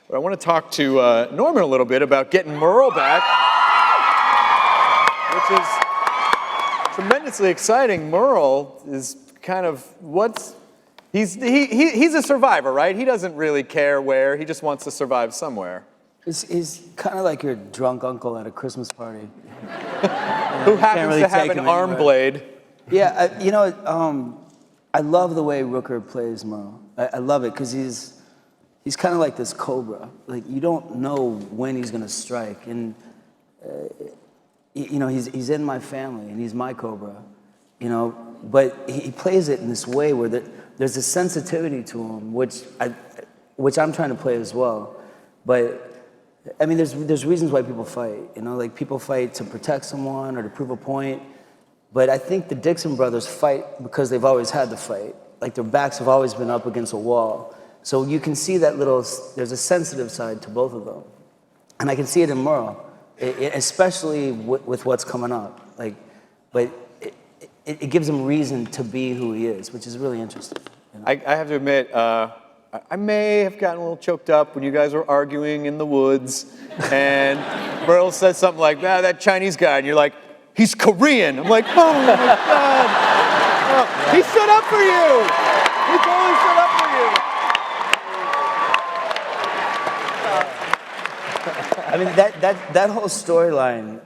But I want to talk to Norman a little bit about getting Merle back, which is tremendously exciting. Merle is kind of he's a survivor, right? He doesn't really care where. He just wants to survive somewhere. He's kind of like your drunk uncle at a Christmas party. Who happens to have an arm blade. Yeah, I love the way Rooker plays Merle. I love it because he's kind of like this cobra. Like, you don't know when he's gonna strike, and he's in my family and he's my cobra, But he plays it in this way where there's a sensitivity to him, which I'm trying to play as well. But I mean, there's reasons why people fight. Like, people fight to protect someone or to prove a point. But I think the Dixon brothers fight because they've always had to fight. Like, their backs have always been up against a wall. So you can see that there's a sensitive side to both of them. And I can see it in Merle, especially with what's coming up. But it gives him reason to be who he is, which is really interesting. I have to admit, I may have gotten a little choked up when you guys were arguing in the woods, and Merle says something like, that Chinese guy, and you're like, he's Korean. I'm like, oh my God. Oh, he stood up for you. He totally stood up for you. I mean, that whole storyline,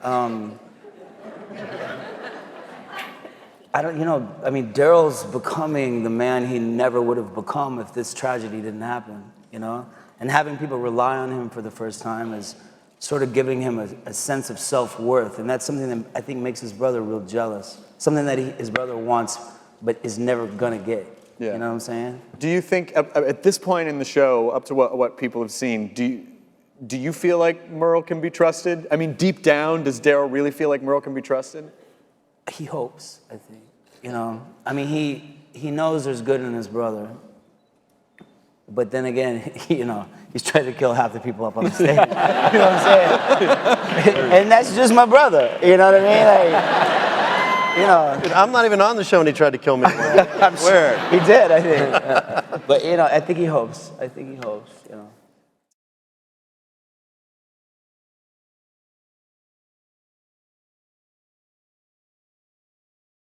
Daryl's becoming the man he never would have become if this tragedy didn't happen, And having people rely on him for the first time is sort of giving him a sense of self-worth. And that's something that I think makes his brother real jealous. Something that his brother wants but is never gonna get. Yeah. You know what I'm saying? Do you think, at this point in the show, up to what people have seen, do you feel like Merle can be trusted? I mean, deep down, does Daryl really feel like Merle can be trusted? He hopes, I think. I mean, he knows there's good in his brother. But then again, he's trying to kill half the people up on the stage. You know what I'm saying? And that's just my brother. You know what I mean? Dude, I'm not even on the show and he tried to kill me. I'm sure he did, I think. But I think he hopes.